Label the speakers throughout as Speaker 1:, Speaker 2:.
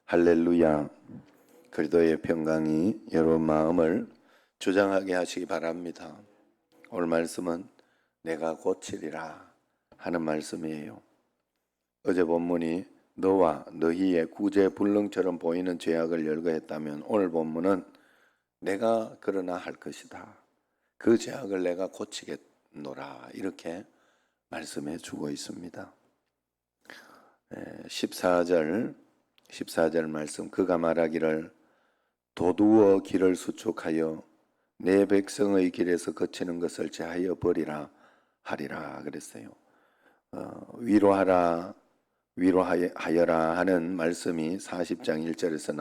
Speaker 1: 할렐루야. 그리스도의 평강이 여러분 마음을 주장하게 하시기 바랍니다. 오늘 말씀은 내가 고치리라 하는 말씀이에요. 어제 본문이 너와 너희의 구제불능처럼 보이는 죄악을 열거했다면 오늘 본문은 내가 그러나 할 것이다. 그 죄악을 내가 고치겠노라 이렇게 말씀해 주고 있습니다. 14절 말씀, 그가 말하기를 도두어 길을 수축하여 내 백성의 길에서 거치는 것을 제하여 버리라 하리라 그랬어요. 위로하여라 하는 말씀이 40장 1절에서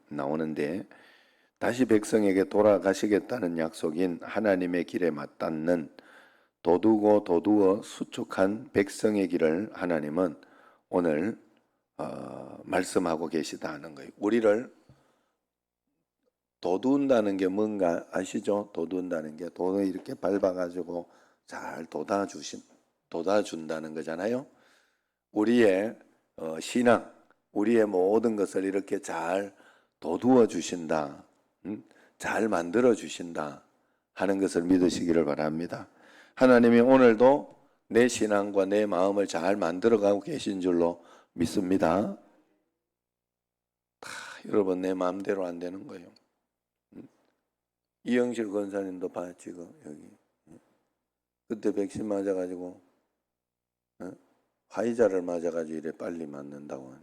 Speaker 1: 나오는데 다시 백성에게 돌아가시겠다는 약속인 하나님의 길에 맞닿는 도두어 수축한 백성의 길을 하나님은 오늘 말씀하고 계시다는 거예요. 우리를 도둔다는 게 뭔가 아시죠? 도둔다는 게 돈을 이렇게 밟아가지고 잘 돋아준다는 거잖아요. 우리의 신앙, 우리의 모든 것을 이렇게 잘 도두어 주신다, 잘 만들어 주신다 하는 것을 믿으시기를 바랍니다. 하나님이 오늘도 내 신앙과 내 마음을 잘 만들어가고 계신 줄로 믿습니다. 여러분 내 마음대로 안 되는 거예요. 이영실 권사님도 봐 지금 여기 그때 백신 맞아가지고 화이자를 맞아가지고 이래 빨리 맞는다고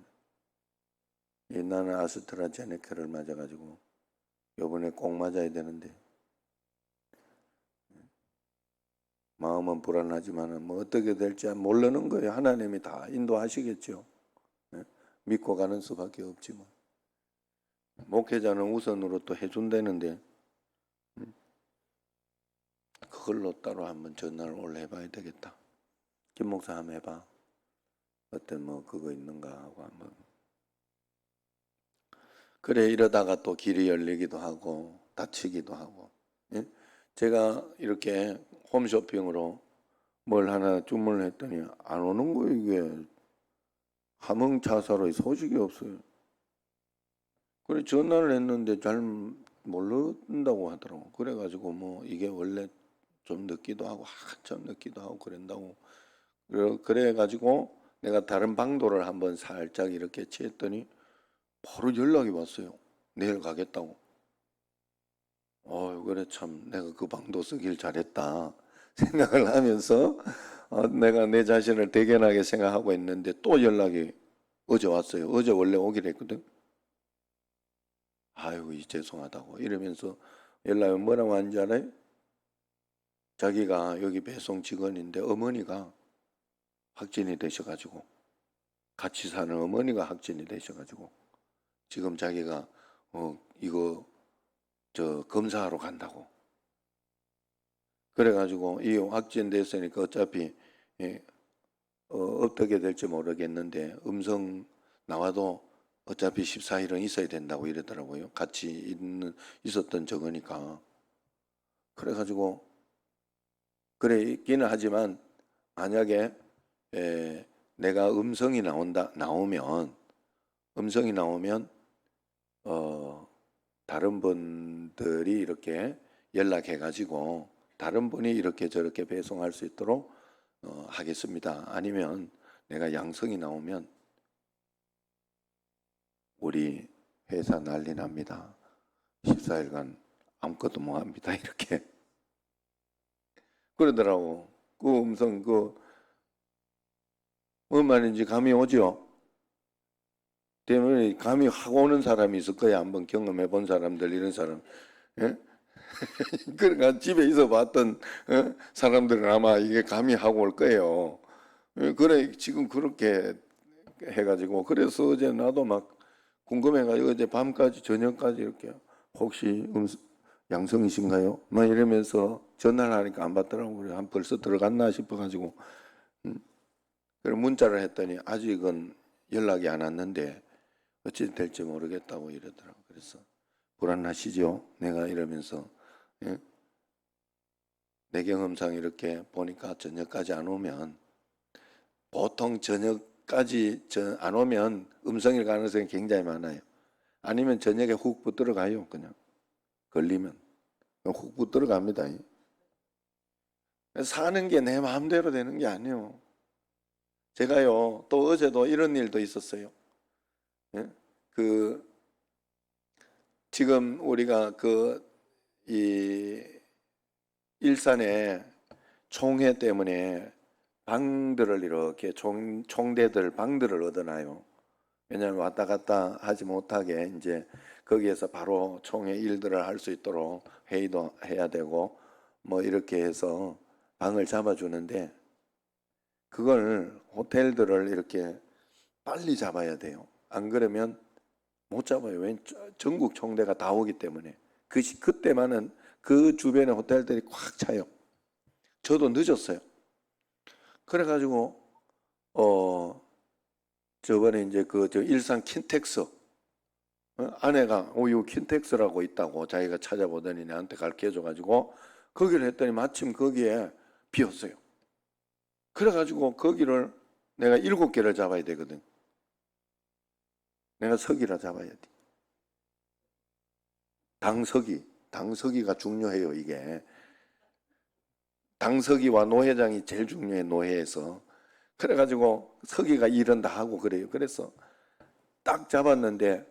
Speaker 1: 하네. 나는 아스트라제네카를 맞아가지고 이번에 꼭 맞아야 되는데 마음은 불안하지만 뭐 어떻게 될지 모르는 거예요. 하나님이 다 인도하시겠죠. 믿고 가는 수밖에 없지 뭐. 목회자는 우선으로 또 해준다는데 그걸로 따로 한번 전화를 올려 해봐야 되겠다. 김 목사 한번 해봐. 어떤 뭐 그거 있는가 하고 한번. 그래 이러다가 또 길이 열리기도 하고 다치기도 하고. 예? 제가 이렇게 홈쇼핑으로 뭘 하나 주문을 했더니 안 오는 거예요. 이게 함흥차사로 소식이 없어요. 그래 전화를 했는데 잘 모른다고 하더라고. 그래가지고 뭐 이게 원래 좀 늦기도 하고 한참 늦기도 하고 그런다고. 그래가지고 내가 다른 방도를 한번 살짝 이렇게 취했더니 바로 연락이 왔어요. 내일 가겠다고. 그래 참 내가 그 방도 쓰길 잘했다 생각을 하면서 내가 내 자신을 대견하게 생각하고 있는데 또 연락이 어제 왔어요. 어제 원래 오기로 했거든. 아이고 죄송하다고 이러면서 연락이 뭐라고 하는지 알아요? 자기가 여기 배송 직원인데 어머니가 확진이 되셔가지고 같이 사는 어머니가 확진이 되셔가지고 지금 자기가 이거 검사하러 간다고. 그래가지고 이 확진됐으니까 어차피 어떻게 될지 모르겠는데 음성 나와도 어차피 14일은 있어야 된다고 이러더라고요. 같이 있었던 적으니까. 그래가지고 그래 있기는 하지만 만약에 내가 음성이 나오면 다른 분들이 이렇게 연락해가지고 다른 분이 이렇게 저렇게 배송할 수 있도록 하겠습니다. 아니면 내가 양성이 나오면 우리 회사 난리 납니다. 14일간 아무것도 못 합니다. 이렇게 그러더라고. 그 음성 뭔 말인지 감이 오죠? 때문에 감이 확 오는 사람이 있을 거야. 한번 경험해 본 사람들 이런 사람. 예? 그러니까 집에 있어 봤던 사람들은 아마 이게 감이 하고 올 거예요. 그래 지금 그렇게 해가지고 그래서 어제 나도 막 궁금해가지고 어제 밤까지 저녁까지 이렇게 혹시 양성이신가요? 막 이러면서 전화를 하니까 안 받더라고. 그래 한 벌써 들어갔나 싶어가지고 그래 문자를 했더니 아직은 연락이 안 왔는데 어찌 될지 모르겠다고 이러더라고. 그래서 불안하시죠? 내가 이러면서 내 경험상 이렇게 보니까 저녁까지 안 오면 보통 저녁 10시까지 안 오면 음성일 가능성이 굉장히 많아요. 아니면 저녁에 훅 붙들어 가요. 그냥 걸리면 훅 붙들어 갑니다. 사는 게 내 마음대로 되는 게 아니에요. 제가요, 또 어제도 이런 일도 있었어요. 예? 그 지금 우리가 이 일산에 총회 때문에 방들을 이렇게 총대들 방들을 얻어놔요. 왜냐하면 왔다 갔다 하지 못하게 이제 거기에서 바로 총회 일들을 할 수 있도록 회의도 해야 되고 뭐 이렇게 해서 방을 잡아주는데 그걸 호텔들을 이렇게 빨리 잡아야 돼요. 안 그러면 못 잡아요. 왜? 전국 총대가 다 오기 때문에. 그때만은 그 주변의 호텔들이 꽉 차요. 저도 늦었어요. 그래가지고 저번에 이제 저 일산 킨텍스 아내가 요 킨텍스라고 있다고 자기가 찾아보더니 나한테 가르쳐줘가지고 거기를 했더니 마침 거기에 비었어요. 그래가지고 거기를 내가 7개를 잡아야 되거든. 내가 서기라 잡아야 돼. 당서기가 중요해요. 이게 당서기와 노회장이 제일 중요해. 노회에서. 그래가지고 서기가 일은 다 하고 그래요. 그래서 딱 잡았는데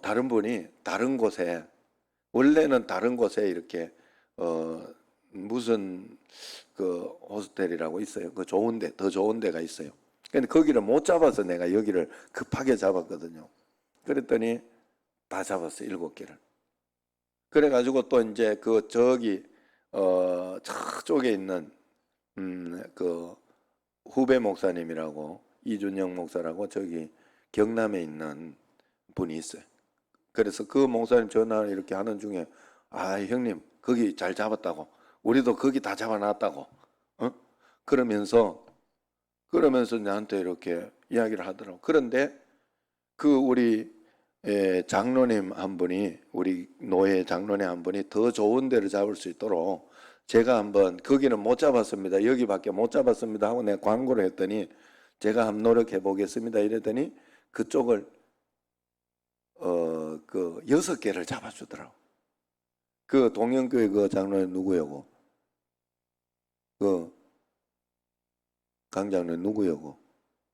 Speaker 1: 다른 분이 다른 곳에 원래는 다른 곳에 이렇게 무슨 그 호스텔이라고 있어요. 그 좋은데 더 좋은 데가 있어요. 근데 거기를 못 잡아서 내가 여기를 급하게 잡았거든요. 그랬더니 다 잡았어요. 7개를. 그래가지고 또 이제 저기 저쪽에 있는 그 후배 목사님이라고 이준영 목사라고 저기 경남에 있는 분이 있어요. 그래서 그 목사님 전화를 이렇게 하는 중에 아 형님 거기 잘 잡았다고 우리도 거기 다 잡아놨다고 그러면서 나한테 이렇게 이야기를 하더라고. 그런데 우리 장로님 한 분이 우리 노예 장로님 한 분이 더 좋은 데를 잡을 수 있도록 제가 한번 거기는 못 잡았습니다. 여기밖에 못 잡았습니다 하고 내가 광고를 했더니 제가 한번 노력해 보겠습니다 이랬더니 그쪽을 6개를 잡아주더라고. 그 동영교회 그 장로님 누구여고? 그 강장로님 누구여고?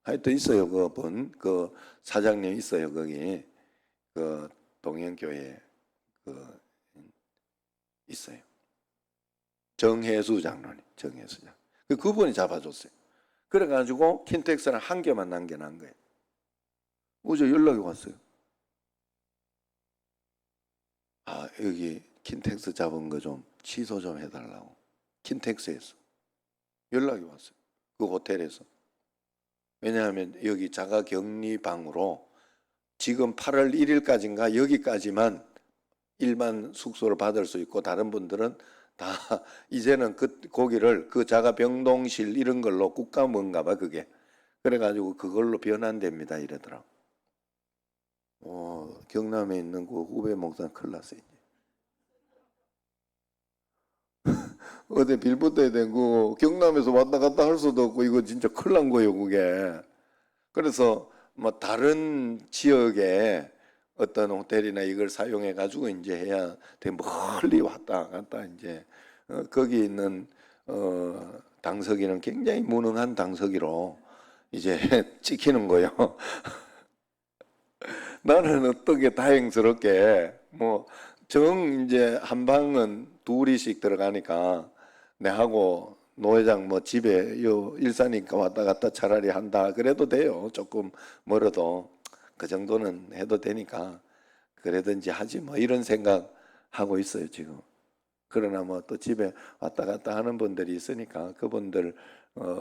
Speaker 1: 하여튼 있어요. 그 사장님 있어요. 거기 동영교회 있어요. 정혜수 장로님. 그분이 잡아줬어요. 그래가지고 킨텍스는 1개만 남겨놓은 거예요. 어제 연락이 왔어요. 아 여기 킨텍스 잡은 거 좀 취소 좀 해달라고. 킨텍스에서 연락이 왔어요. 그 호텔에서. 왜냐하면 여기 자가격리방으로 지금 8월 1일까지인가 여기까지만 일반 숙소를 받을 수 있고 다른 분들은 다 이제는 거기를 자가병동실 이런 걸로 국가뭔가 봐 그게. 그래가지고 그걸로 변환됩니다 이러더라고. 경남에 있는 그 후배 목사는 큰일 났어요. 어디 빌붙어야 되고 경남에서 왔다 갔다 할 수도 없고 이거 진짜 큰일 난 거예요 그게. 그래서 뭐 다른 지역에 어떤 호텔이나 이걸 사용해 가지고 이제 해야 돼. 멀리 왔다 갔다 이제 거기 있는 당서기는 굉장히 무능한 당서기로 이제 찍히는 거예요. 나는 어떻게 다행스럽게 뭐 이제 한 방은 둘이씩 들어가니까 내하고 노 회장 뭐 집에 일사니까 왔다 갔다 차라리 한다 그래도 돼요. 조금 멀어도 그 정도는 해도 되니까 그래든지 하지 뭐 이런 생각 하고 있어요 지금. 그러나 뭐 또 집에 왔다 갔다 하는 분들이 있으니까 그분들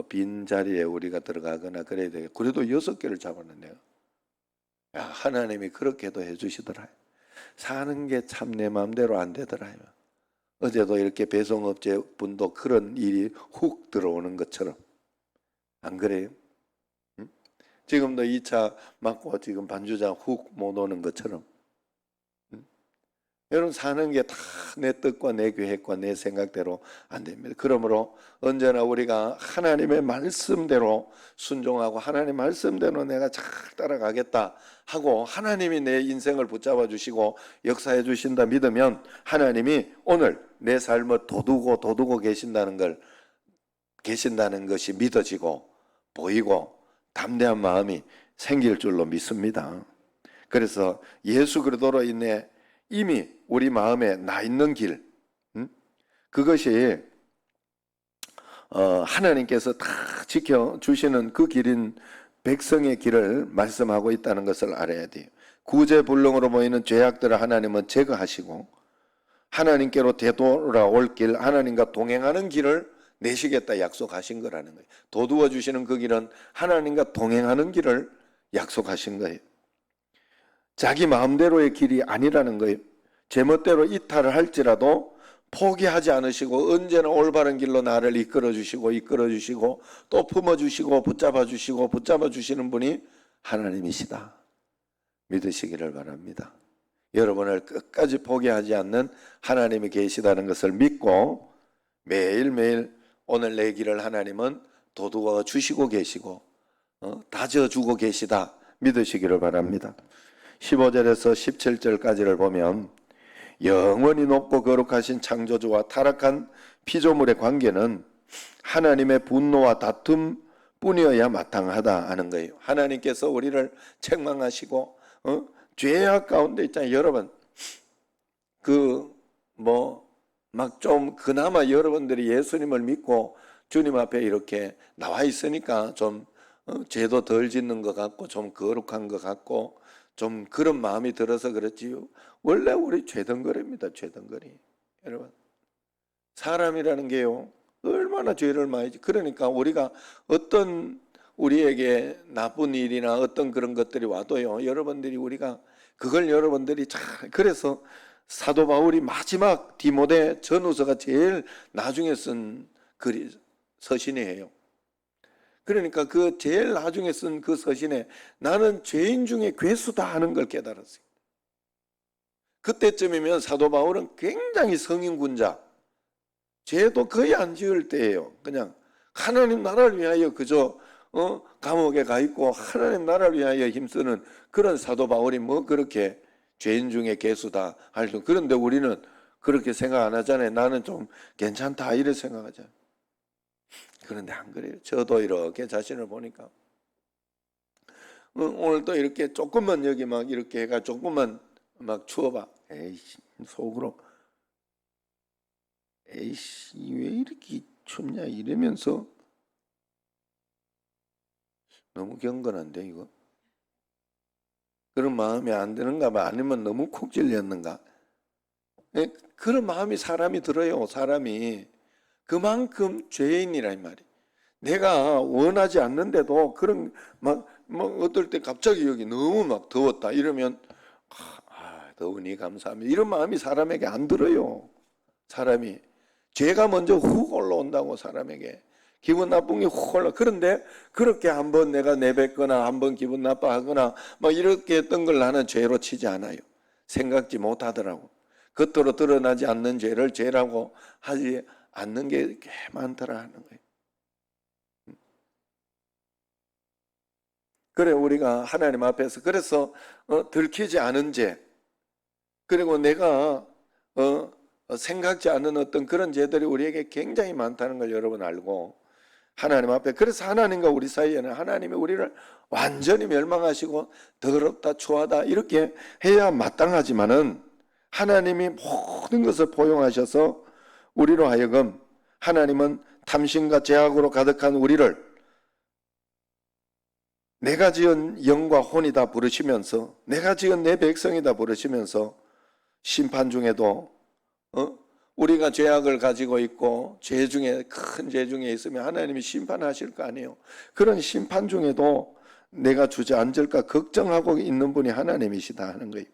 Speaker 1: 빈 자리에 우리가 들어가거나 그래야 되겠. 그래도 6개를 잡았는데요. 야, 하나님이 그렇게도 해주시더라요. 사는 게 참 내 마음대로 안 되더라요. 어제도 이렇게 배송업체 분도 그런 일이 훅 들어오는 것처럼 안 그래요? 응? 지금도 2차 맞고 지금 반주자 훅 못 오는 것처럼 응? 여러분 사는 게 다 내 뜻과 내 계획과 내 생각대로 안 됩니다. 그러므로 언제나 우리가 하나님의 말씀대로 순종하고 하나님 말씀대로 내가 잘 따라가겠다 하고 하나님이 내 인생을 붙잡아 주시고 역사해 주신다 믿으면 하나님이 오늘 내 삶을 도두고 계신다는 것이 믿어지고 보이고 담대한 마음이 생길 줄로 믿습니다. 그래서 예수 그리스도로 인해 이미 우리 마음에 나 있는 길, 그것이 하나님께서 다 지켜주시는 그 길인 백성의 길을 말씀하고 있다는 것을 알아야 돼요. 구제불능으로 보이는 죄악들을 하나님은 제거하시고 하나님께로 되돌아올 길, 하나님과 동행하는 길을 내시겠다 약속하신 거라는 거예요. 도두어 주시는 그 길은 하나님과 동행하는 길을 약속하신 거예요. 자기 마음대로의 길이 아니라는 거예요. 제멋대로 이탈을 할지라도 포기하지 않으시고 언제나 올바른 길로 나를 이끌어 주시고 또 품어 주시고 붙잡아 주시는 분이 하나님이시다. 믿으시기를 바랍니다. 여러분을 끝까지 포기하지 않는 하나님이 계시다는 것을 믿고 매일매일 오늘 내 길을 하나님은 도두어 주시고 계시고 다져주고 계시다 믿으시기를 바랍니다. 15절에서 17절까지를 보면 영원히 높고 거룩하신 창조주와 타락한 피조물의 관계는 하나님의 분노와 다툼 뿐이어야 마땅하다 하는 거예요. 하나님께서 우리를 책망하시고 죄악 가운데 있잖아요. 여러분 막 좀 그나마 여러분들이 예수님을 믿고 주님 앞에 이렇게 나와 있으니까 좀 죄도 덜 짓는 것 같고 좀 거룩한 것 같고 좀 그런 마음이 들어서 그렇지요. 원래 우리 죄덩거리입니다. 죄덩거리. 여러분 사람이라는 게요 얼마나 죄를 많이 그러니까 우리가 어떤 우리에게 나쁜 일이나 어떤 그런 것들이 와도요 여러분들이 우리가 그걸 여러분들이 잘 그래서 사도 바울이 마지막 디모데 전후서가 제일 나중에 쓴 글이 서신이에요. 그러니까 그 제일 나중에 쓴 그 서신에 나는 죄인 중에 괴수다 하는 걸 깨달았어요. 그때쯤이면 사도 바울은 굉장히 성인군자, 죄도 거의 안 지을 때예요. 그냥 하나님 나라를 위하여 그저 감옥에 가 있고 하나님 나라를 위하여 힘쓰는 그런 사도 바울이 뭐 그렇게 죄인 중에 괴수다 할 정. 그런데 우리는 그렇게 생각 안 하잖아요. 나는 좀 괜찮다 이렇게 생각하잖아요. 그런데 안 그래요. 저도 이렇게 자신을 보니까 오늘 또 이렇게 조금만 여기 막 이렇게 해가 조금만 막 추워봐. 에이씨 속으로 에이씨 왜 이렇게 춥냐 이러면서 너무 경건한데 이거 그런 마음이 안 드는가 봐. 아니면 너무 콕 찔렸는가. 그런 마음이 사람이 들어요. 사람이 그만큼 죄인이라 이 말이에요. 내가 원하지 않는데도 그런 막 어떨 때 갑자기 여기 너무 막 더웠다 이러면 더우니 감사합니다. 이런 마음이 사람에게 안 들어요. 사람이 죄가 먼저 훅 올라온다고 사람에게 기분 나쁜 게 훅 올라. 그런데 그렇게 한번 내가 내뱉거나 한번 기분 나빠하거나 막 이렇게 했던 걸 나는 죄로 치지 않아요. 생각지 못하더라고. 겉으로 드러나지 않는 죄를 죄라고 하지 않는 게 꽤 많더라 하는 거예요. 그래 우리가 하나님 앞에서 그래서 들키지 않은 죄 그리고 내가 생각지 않은 어떤 그런 죄들이 우리에게 굉장히 많다는 걸 여러분 알고 하나님 앞에 그래서 하나님과 우리 사이에는 하나님이 우리를 완전히 멸망하시고 더럽다 추하다 이렇게 해야 마땅하지만은 하나님이 모든 것을 포용하셔서 우리로 하여금 하나님은 탐심과 죄악으로 가득한 우리를 내가 지은 영과 혼이다 부르시면서 내가 지은 내 백성이다 부르시면서 심판 중에도 우리가 죄악을 가지고 있고 죄 중에 큰 죄 중에 있으면 하나님이 심판하실 거 아니에요. 그런 심판 중에도 내가 주저앉을까 걱정하고 있는 분이 하나님이시다 하는 거예요.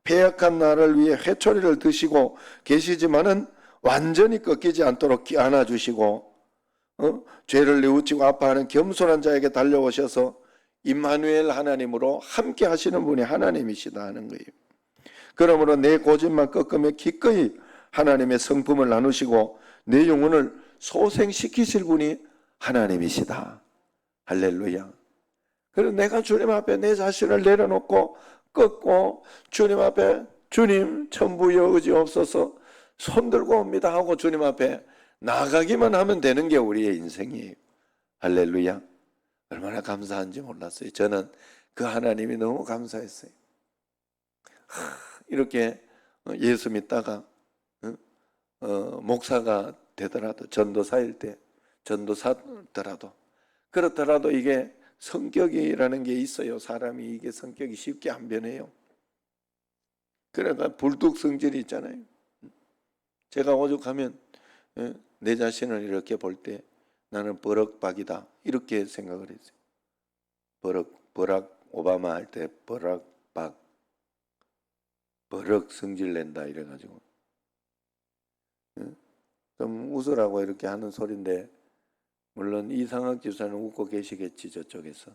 Speaker 1: 패역한 나를 위해 회초리를 드시고 계시지만은 완전히 꺾이지 않도록 안아주시고 죄를 뉘우치고 아파하는 겸손한 자에게 달려오셔서 임마누엘 하나님으로 함께 하시는 분이 하나님이시다 하는 거예요. 그러므로 내 고집만 꺾으며 기꺼이 하나님의 성품을 나누시고 내 영혼을 소생시키실 분이 하나님이시다. 할렐루야. 그래서 내가 주님 앞에 내 자신을 내려놓고 꺾고 주님 앞에 주님 천부여 의지 없어서 손들고 옵니다 하고 주님 앞에 나가기만 하면 되는 게 우리의 인생이에요. 할렐루야. 얼마나 감사한지 몰랐어요. 저는 그 하나님이 너무 감사했어요. 이렇게 예수 믿다가 목사가 되더라도, 전도사일 때 전도사더라도, 그렇더라도 이게 성격이라는 게 있어요. 사람이 이게 성격이 쉽게 안 변해요. 그러니까 불뚝 성질이 있잖아요. 제가 오죽하면 내 자신을 이렇게 볼 때 나는 버럭박이다 이렇게 생각을 했어요. 버락 오바마 할 때 버럭박, 버럭 성질 낸다 이래가지고 좀 웃으라고 이렇게 하는 소리인데, 물론 이상학 집사는 웃고 계시겠지 저쪽에서.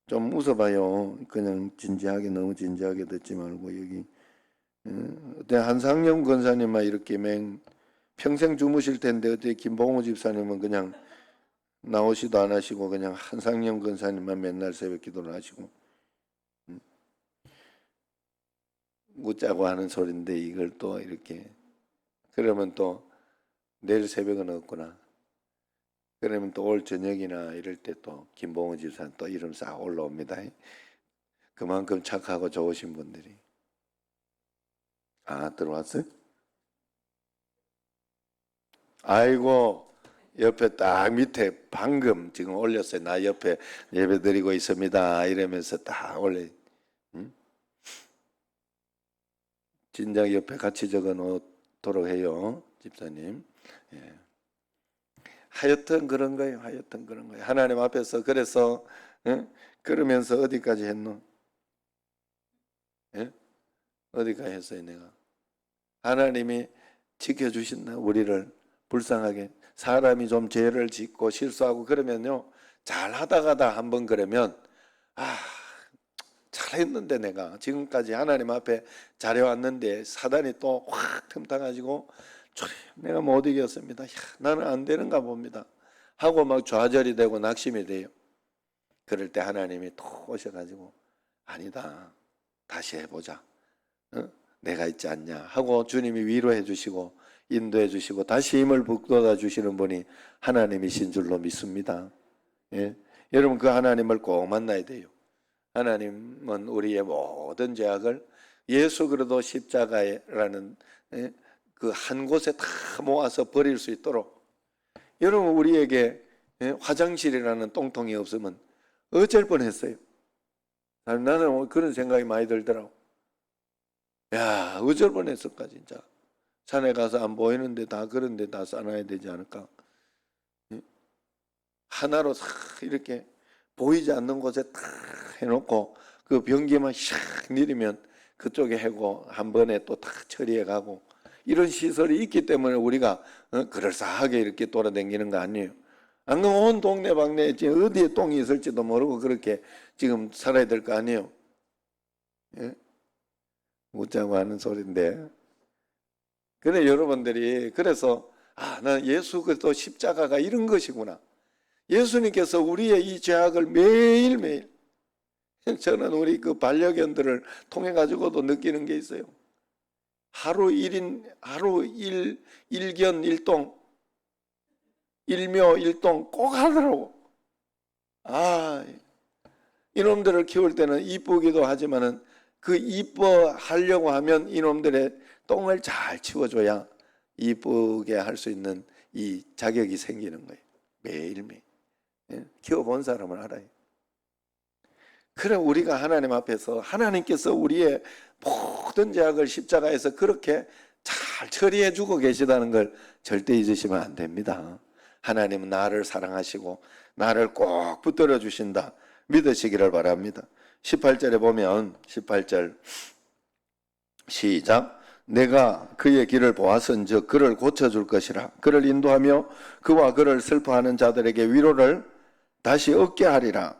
Speaker 1: 좀 웃어봐요. 그냥 진지하게, 너무 진지하게 듣지 말고. 여기 한상영 권사님만 이렇게 평생 주무실 텐데 어떻게 김봉호 집사님은 그냥 나오시도 안 하시고 그냥 한상영 권사님만 맨날 새벽 기도를 하시고. 웃자고 하는 소리인데 이걸 또 이렇게, 그러면 또 내일 새벽은 없구나. 그러면 또 올 저녁이나 이럴 때 또 김봉호 집사는 또 이름 싹 올라옵니다. 그만큼 착하고 좋으신 분들이. 들어왔어요? 아이고, 옆에 딱 밑에 방금 지금 올렸어요. 나 옆에 예배 드리고 있습니다 이러면서 딱 올려. 진작 옆에 같이 적어 놓도록 해요, 집사님. 예. 하여튼 그런 거예요. 하여튼 그런 거예요. 하나님 앞에서 그래서 그러면서 어디까지 했노? 예? 어디까지 했어요 내가? 하나님이 지켜주신다. 우리를 불쌍하게. 사람이 좀 죄를 짓고 실수하고 그러면요, 잘 하다가다 한번 그러면 잘했는데 내가 지금까지 하나님 앞에 잘해왔는데 사단이 또 확 틈타가지고 내가 못 이겼습니다. 나는 안 되는가 봅니다 하고 막 좌절이 되고 낙심이 돼요. 그럴 때 하나님이 톡 오셔가지고 아니다, 다시 해보자, 내가 있지 않냐 하고 주님이 위로해 주시고 인도해 주시고 다시 힘을 북돋아 주시는 분이 하나님이신 줄로 믿습니다. 예? 여러분 그 하나님을 꼭 만나야 돼요. 하나님은 우리의 모든 죄악을 예수 그리스도 십자가라는 그 한 곳에 다 모아서 버릴 수 있도록. 여러분 우리에게 화장실이라는 똥통이 없으면 어쩔 뻔했어요. 나는 그런 생각이 많이 들더라고. 야, 어쩔 뻔했을까 진짜. 산에 가서 안 보이는데 다 그런 데 다 싸놔야 되지 않을까. 하나로 싹 이렇게 보이지 않는 곳에 탁 해놓고 그 변기만 샥 내리면 그쪽에 해고 한 번에 또 탁 처리해 가고, 이런 시설이 있기 때문에 우리가 그럴싸하게 이렇게 돌아다니는 거 아니에요. 안 그러면 온 동네방네에 어디에 똥이 있을지도 모르고 그렇게 지금 살아야 될 거 아니에요. 예? 웃자고 하는 소리인데. 그래 여러분들이 그래서 난 예수 그리스도 십자가가 이런 것이구나. 예수님께서 우리의 이 죄악을 매일매일, 저는 우리 그 반려견들을 통해 가지고도 느끼는 게 있어요. 하루 일견 일동, 일묘 일동 꼭 하더라고. 이놈들을 키울 때는 이쁘기도 하지만은 그 이뻐하려고 하면 이놈들의 똥을 잘 치워줘야 이쁘게 할 수 있는 이 자격이 생기는 거예요. 매일매일. 키워본 사람은 알아요. 그럼 우리가 하나님 앞에서 하나님께서 우리의 모든 죄악을 십자가에서 그렇게 잘 처리해 주고 계시다는 걸 절대 잊으시면 안 됩니다. 하나님은 나를 사랑하시고 나를 꼭 붙들어 주신다 믿으시기를 바랍니다. 18절에 보면 18절 시작. 내가 그의 길을 보았은즉 그를 고쳐줄 것이라. 그를 인도하며 그와 그를 슬퍼하는 자들에게 위로를 다시 얻게 하리라.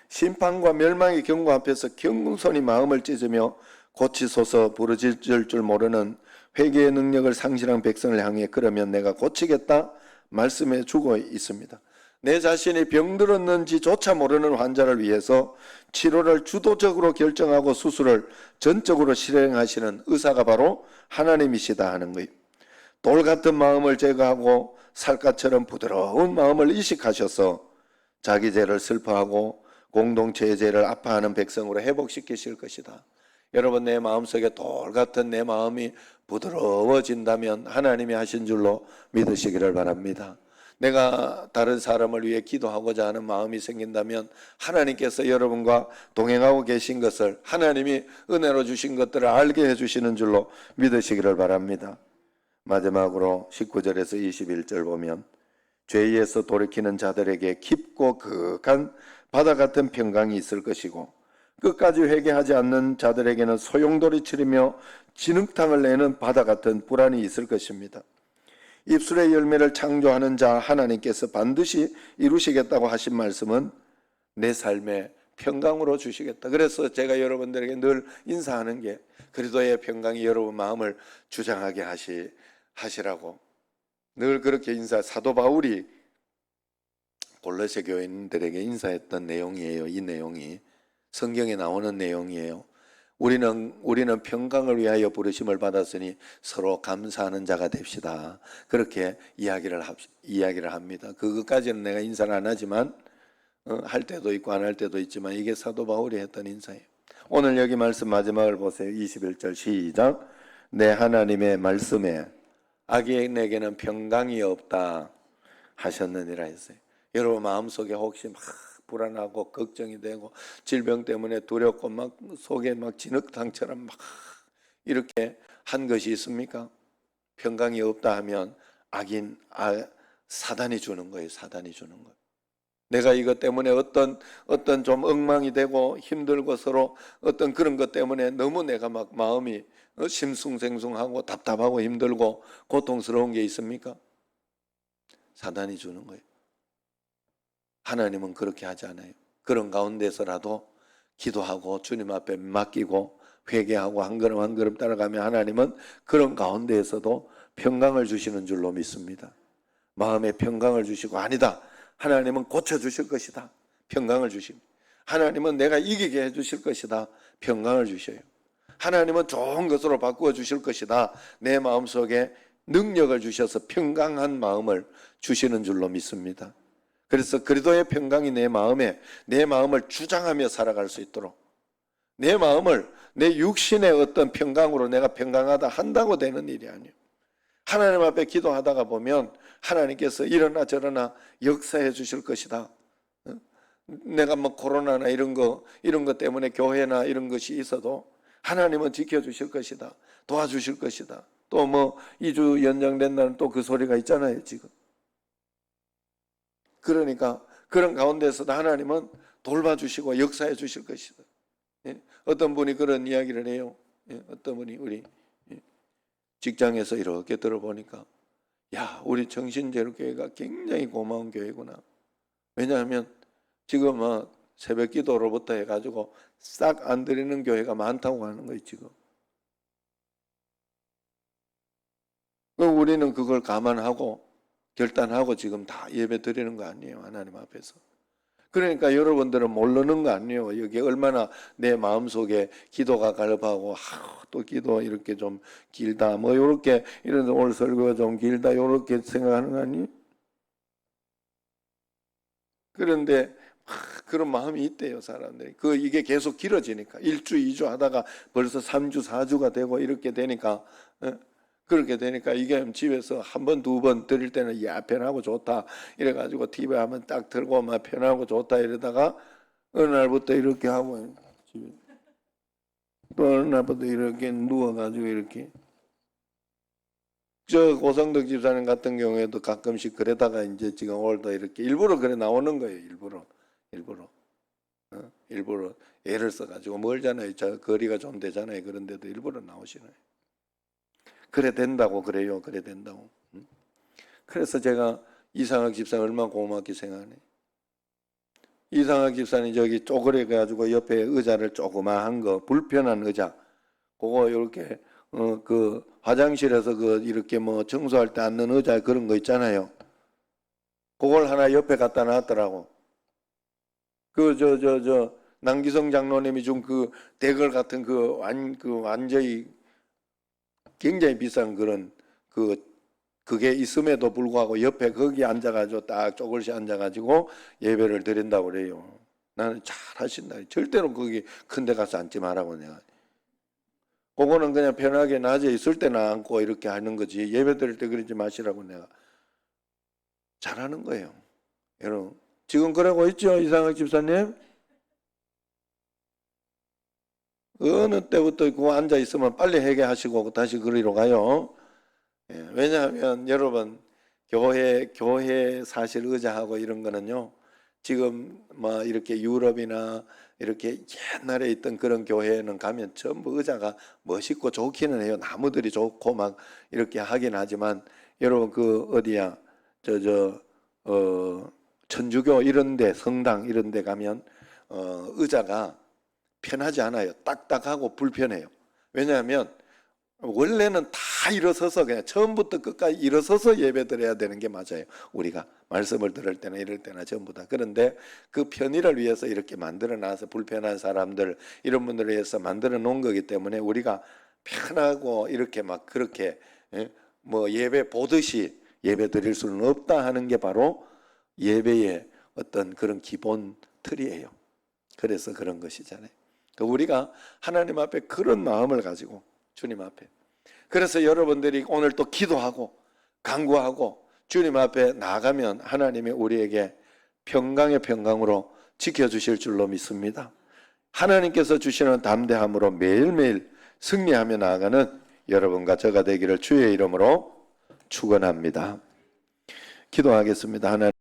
Speaker 1: 심판과 멸망의 경고 앞에서 경손히 마음을 찢으며 고치소서 부르짖을 줄 모르는 회개의 능력을 상실한 백성을 향해 그러면 내가 고치겠다 말씀해 주고 있습니다. 내 자신이 병들었는지조차 모르는 환자를 위해서 치료를 주도적으로 결정하고 수술을 전적으로 실행하시는 의사가 바로 하나님이시다 하는 거예요. 돌 같은 마음을 제거하고 살갗처럼 부드러운 마음을 이식하셔서 자기 죄를 슬퍼하고 공동체의 죄를 아파하는 백성으로 회복시키실 것이다. 여러분, 내 마음속에 돌 같은 내 마음이 부드러워진다면 하나님이 하신 줄로 믿으시기를 바랍니다. 내가 다른 사람을 위해 기도하고자 하는 마음이 생긴다면 하나님께서 여러분과 동행하고 계신 것을, 하나님이 은혜로 주신 것들을 알게 해주시는 줄로 믿으시기를 바랍니다. 마지막으로 19절에서 21절 보면 죄에서 돌이키는 자들에게 깊고 극한 바다 같은 평강이 있을 것이고 끝까지 회개하지 않는 자들에게는 소용돌이 치르며 진흙탕을 내는 바다 같은 불안이 있을 것입니다. 입술의 열매를 창조하는 자 하나님께서 반드시 이루시겠다고 하신 말씀은 내 삶에 평강으로 주시겠다. 그래서 제가 여러분들에게 늘 인사하는 게 그리스도의 평강이 여러분 마음을 주장하게 하시라고 늘 그렇게 사도 바울이 골로새 교인들에게 인사했던 내용이에요. 이 내용이 성경에 나오는 내용이에요. 우리는 평강을 위하여 부르심을 받았으니 서로 감사하는 자가 됩시다. 그렇게 이야기를 합니다. 그것까지는 내가 인사를 안 하지만 할 때도 있고 안 할 때도 있지만 이게 사도 바울이 했던 인사예요. 오늘 여기 말씀 마지막을 보세요. 21절 시작. 내 하나님의 말씀에 악인에게는 평강이 없다 하셨느니라 했어요. 여러분 마음속에 혹시 막 불안하고 걱정이 되고 질병 때문에 두렵고 막 속에 막 진흙탕처럼 막 이렇게 한 것이 있습니까? 평강이 없다 하면 사단이 주는 거예요. 사단이 주는 거예요. 내가 이것 때문에 어떤 좀 엉망이 되고 힘들고 서로 어떤 그런 것 때문에 너무 내가 막 마음이 심숭생숭하고 답답하고 힘들고 고통스러운 게 있습니까? 사단이 주는 거예요. 하나님은 그렇게 하지 않아요. 그런 가운데서라도 기도하고 주님 앞에 맡기고 회개하고 한 걸음 한 걸음 따라가면 하나님은 그런 가운데에서도 평강을 주시는 줄로 믿습니다. 마음에 평강을 주시고 아니다. 하나님은 고쳐주실 것이다. 평강을 주십니다. 하나님은 내가 이기게 해주실 것이다. 평강을 주셔요. 하나님은 좋은 것으로 바꾸어 주실 것이다. 내 마음속에 능력을 주셔서 평강한 마음을 주시는 줄로 믿습니다. 그래서 그리스도의 평강이 내 마음을 주장하며 살아갈 수 있도록 내 마음을 내 육신의 어떤 평강으로 내가 평강하다 한다고 되는 일이 아니에요. 하나님 앞에 기도하다가 보면 하나님께서 이러나 저러나 역사해 주실 것이다. 내가 뭐 코로나나 이런 것 때문에 교회나 이런 것이 있어도 하나님은 지켜주실 것이다. 도와주실 것이다. 또 뭐 2주 연장된다는 또 그 소리가 있잖아요, 지금. 그러니까 그런 가운데서도 하나님은 돌봐주시고 역사해 주실 것이다. 예? 어떤 분이 그런 이야기를 해요. 예? 어떤 분이 우리 직장에서 이렇게 들어보니까 야, 우리 정신제로교회가 굉장히 고마운 교회구나. 왜냐하면 지금 새벽 기도로부터 해가지고 싹 안 드리는 교회가 많다고 하는 거예요, 지금. 그럼 우리는 그걸 감안하고 결단하고 지금 다 예배 드리는 거 아니에요, 하나님 앞에서. 그러니까 여러분들은 모르는 거 아니에요. 여기 얼마나 내 마음속에 기도가 갈급하고 또 기도 이렇게 좀 길다 뭐 이렇게 이런 오늘 설교가 좀 길다 이렇게 생각하는 거 아니에요? 그런데 그런 마음이 있대요, 사람들이. 이게 계속 길어지니까 1주, 2주 하다가 벌써 3주, 4주가 되고 이렇게 되니까 그렇게 되니까 이게 집에서 한 번, 두 번 드릴 때는 야 편하고 좋다 이래가지고 TV 한번 딱 들고 막 편하고 좋다 이러다가 어느 날부터 이렇게 하고 집에 또 어느 날부터 이렇게 누워가지고 이렇게 저 고성덕 집사님 같은 경우에도 가끔씩 그러다가 이제 지금 오늘도 이렇게 일부러 그래 나오는 거예요. 일부러 애를 써가지고 멀잖아요. 저 거리가 좀 되잖아요. 그런데도 일부러 나오시네요. 그래 된다고 그래요. 그래 된다고. 그래서 제가 이상학 집사 얼마나 고맙게 생각하네. 이상학 집사님 저기 쪼그려 가지고 옆에 의자를 조그마한 거 불편한 의자 그거 이렇게 그 화장실에서 그 이렇게 뭐 청소할 때 앉는 의자 그런 거 있잖아요. 그걸 하나 옆에 갖다 놨더라고. 남기성 장로님이 준 그 대걸 같은 그 완전히 굉장히 비싼 그런 그게 있음에도 불구하고 옆에 거기 앉아가지고 딱 쪼글씩 앉아가지고 예배를 드린다고 그래요. 나는 잘 하신다. 절대로 거기 큰 데 가서 앉지 말라고 내가. 그거는 그냥 편하게 낮에 있을 때나 앉고 이렇게 하는 거지 예배 드릴 때 그러지 마시라고 내가. 잘하는 거예요. 여러분 지금 그러고 있죠 이상학 집사님? 어느 때부터 그 앉아 있으면 빨리 회개하시고 다시 그리로 가요. 예, 왜냐하면 여러분 교회 사실 의자하고 이런 거는요. 지금 뭐 이렇게 유럽이나 이렇게 옛날에 있던 그런 교회에는 가면 전부 의자가 멋있고 좋기는 해요. 나무들이 좋고 막 이렇게 하긴 하지만 여러분 그 어디야 천주교 이런데 성당 이런데 가면 의자가 편하지 않아요. 딱딱하고 불편해요. 왜냐하면 원래는 다 일어서서 그냥 처음부터 끝까지 일어서서 예배드려야 되는 게 맞아요. 우리가 말씀을 들을 때나 이럴 때나 전부 다. 그런데 그 편의를 위해서 이렇게 만들어 놔서 불편한 사람들 이런 분들을 위해서 만들어 놓은 거기 때문에 우리가 편하고 이렇게 막 그렇게 뭐 예배 보듯이 예배 드릴 수는 없다 하는 게 바로 예배의 어떤 그런 기본 틀이에요. 그래서 그런 것이잖아요. 우리가 하나님 앞에 그런 마음을 가지고 주님 앞에 그래서 여러분들이 오늘 또 기도하고 간구하고 주님 앞에 나가면 하나님이 우리에게 평강의 평강으로 지켜주실 줄로 믿습니다. 하나님께서 주시는 담대함으로 매일매일 승리하며 나아가는 여러분과 저가 되기를 주의 이름으로 축원합니다. 기도하겠습니다. 하나님